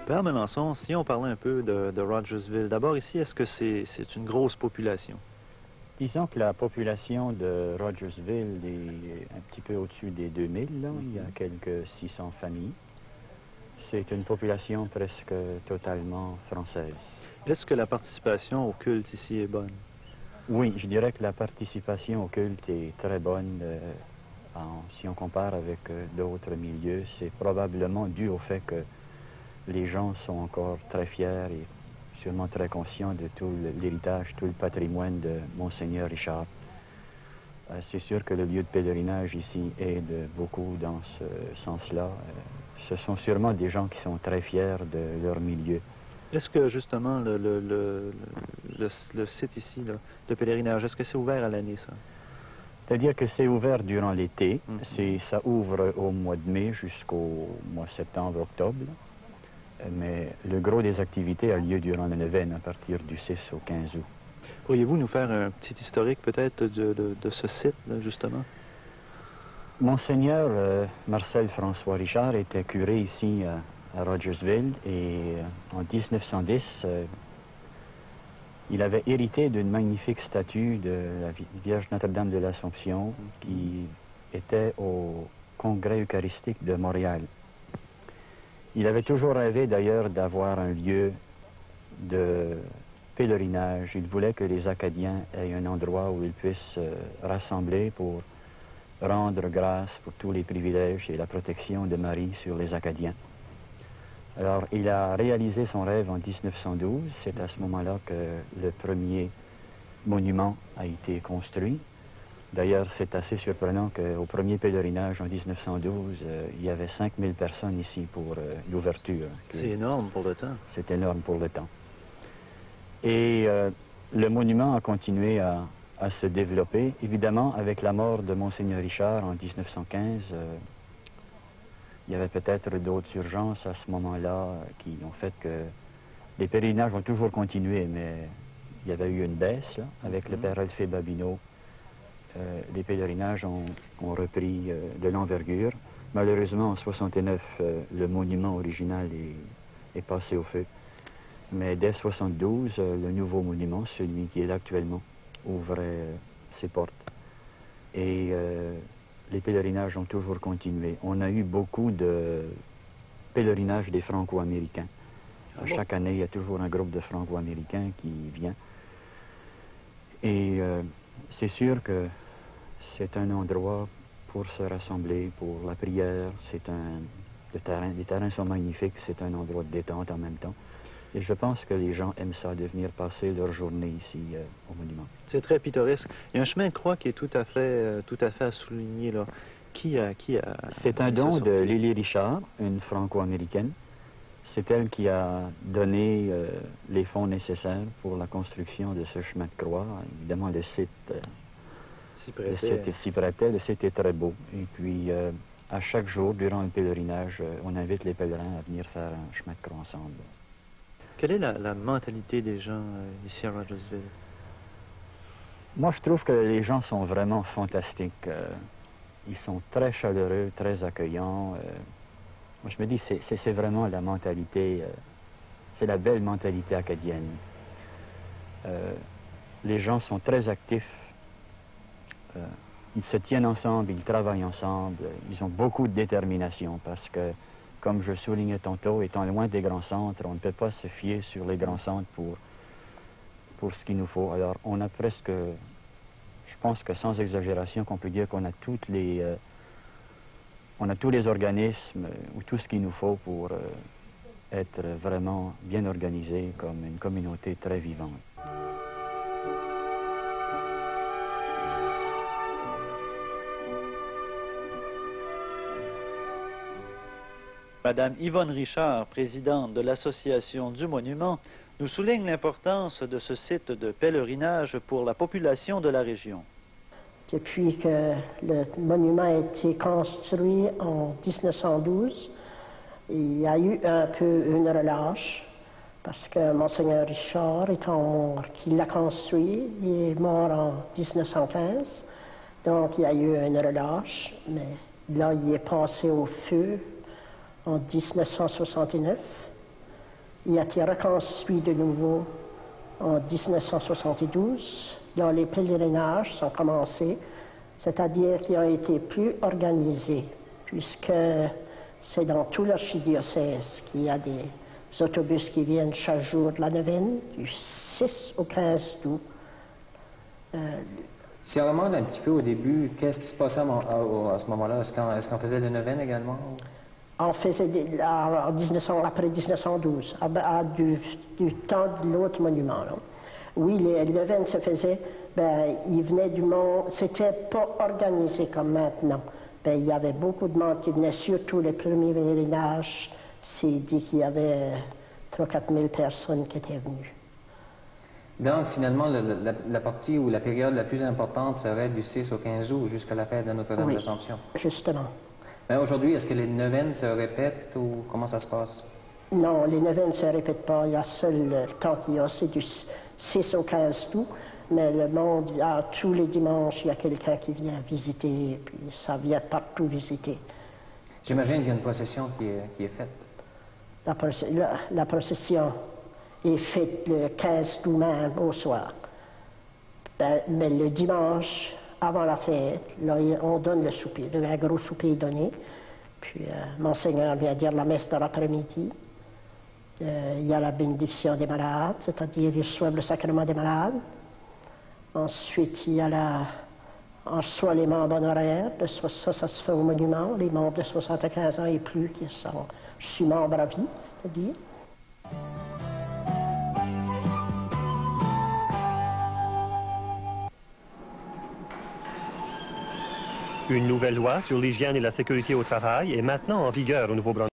Père Melançon, si on parlait un peu de Rogersville, d'abord ici, est-ce que c'est une grosse population? Disons que la population de Rogersville est un petit peu au-dessus des 2000, là. Il y a quelques 600 familles. C'est une population presque totalement française. Est-ce que la participation au culte ici est bonne? Oui, je dirais que la participation au culte est très bonne. Si on compare avec d'autres milieux, c'est probablement dû au fait que les gens sont encore très fiers et sûrement très conscients de tout l'héritage, tout le patrimoine de Monseigneur Richard. C'est sûr que le lieu de pèlerinage ici aide beaucoup dans ce sens-là. Ce sont sûrement des gens qui sont très fiers de leur milieu. Est-ce que justement le site ici, là, de pèlerinage, est-ce que c'est ouvert à l'année, ça? C'est-à-dire que c'est ouvert durant l'été. Mm-hmm. Ça ouvre au mois de mai jusqu'au mois de septembre, octobre. Mais le gros des activités a lieu durant la neuvaine, à partir du 6 au 15 août. Pourriez-vous nous faire un petit historique peut-être de ce site, là, justement? Monseigneur Marcel François Richard était curé ici à Rogersville et en 1910, il avait hérité d'une magnifique statue de la Vierge Notre-Dame de l'Assomption qui était au Congrès eucharistique de Montréal. Il avait toujours rêvé d'ailleurs d'avoir un lieu de pèlerinage. Il voulait que les Acadiens aient un endroit où ils puissent rassembler pour rendre grâce pour tous les privilèges et la protection de Marie sur les Acadiens. Alors, il a réalisé son rêve en 1912. C'est à ce moment-là que le premier monument a été construit. D'ailleurs, c'est assez surprenant qu'au premier pèlerinage en 1912, il y avait 5000 personnes ici pour l'ouverture. C'est énorme pour le temps. C'est énorme pour le temps. Et le monument a continué à se développer. Évidemment, avec la mort de Monseigneur Richard en 1915, il y avait peut-être d'autres urgences à ce moment-là qui ont fait que les pèlerinages ont toujours continué, mais il y avait eu une baisse là, avec le père Alphée Babineau. Les pèlerinages ont repris de l'envergure. Malheureusement, en 69, le monument original est passé au feu. Mais dès 72, le nouveau monument, celui qui est là actuellement, ouvrait ses portes. Et les pèlerinages ont toujours continué. On a eu beaucoup de pèlerinages des Franco-Américains. Chaque année, il y a toujours un groupe de Franco-Américains qui vient. Et c'est sûr que c'est un endroit pour se rassembler, pour la prière. Les terrains sont magnifiques, c'est un endroit de détente en même temps. Et je pense que les gens aiment ça, de venir passer leur journée ici au monument. C'est très pittoresque. Il y a un chemin de croix qui est tout à fait à souligner, là. C'est un don de Lily Richard, une Franco-Américaine. C'est elle qui a donné les fonds nécessaires pour la construction de ce chemin de croix. Évidemment, le site s'y prêtait. Le site est très beau. Et puis, à chaque jour, durant le pèlerinage, on invite les pèlerins à venir faire un chemin de croix ensemble. Quelle est la mentalité des gens ici à Rogersville? Moi, je trouve que les gens sont vraiment fantastiques. Ils sont très chaleureux, très accueillants. Moi, je me dis, c'est vraiment la mentalité, c'est la belle mentalité acadienne. Les gens sont très actifs. Ils se tiennent ensemble, ils travaillent ensemble. Ils ont beaucoup de détermination parce que, comme je soulignais tantôt, étant loin des grands centres, on ne peut pas se fier sur les grands centres pour ce qu'il nous faut. Alors, on a presque, je pense que sans exagération, qu'on peut dire qu'on a tous les organismes ou tout ce qu'il nous faut pour être vraiment bien organisé comme une communauté très vivante. Madame Yvonne Richard, présidente de l'Association du Monument, nous souligne l'importance de ce site de pèlerinage pour la population de la région. Depuis que le monument a été construit en 1912, il y a eu un peu une relâche, parce que Monseigneur Richard étant mort, qui l'a construit, il est mort en 1915, donc il y a eu une relâche, mais là il est passé au feu en 1969. Il a été reconstruit de nouveau en 1972, dont les pèlerinages sont commencés, c'est-à-dire qu'ils ont été plus organisés, puisque c'est dans tout l'archidiocèse qu'il y a des autobus qui viennent chaque jour de la neuvaine, du 6 au 15 août. Si on remonte un petit peu au début, qu'est-ce qui se passait à ce moment-là? Est-ce qu'on faisait des neuvaines également? On faisait après 1912, du temps de l'autre monument. Là. Oui, les neuvaines se faisaient, ils venaient du monde, c'était pas organisé comme maintenant. Il y avait beaucoup de monde qui venait, surtout les premiers pèlerinages. C'est dit qu'il y avait 3 000 à 4 000 personnes qui étaient venues. Donc, finalement, la partie ou la période la plus importante serait du 6 au 15 août jusqu'à la fête de Notre-Dame de l'Assomption. Justement. Mais aujourd'hui, est-ce que les neuvaines se répètent ou comment ça se passe? Non, les neuvaines ne se répètent pas. Il y a seul temps qu'il y a, c'est du 6 au 15 août. Mais le monde, tous les dimanches, il y a quelqu'un qui vient visiter, puis ça vient partout visiter. J'imagine qu'il y a une procession qui est faite. La procession est faite le 15 août même au soir. Mais le dimanche, avant la fête, là, on donne le souper. Un gros souper est donné. Puis Monseigneur vient dire la messe de l'après-midi. Il y a la bénédiction des malades, c'est-à-dire ils reçoivent le sacrement des malades. Ensuite, il y a on reçoit les membres honoraires. Ça se fait au monument. Les membres de 75 ans et plus qui sont... Je suis membre à vie, c'est-à-dire. Une nouvelle loi sur l'hygiène et la sécurité au travail est maintenant en vigueur au Nouveau-Brunswick.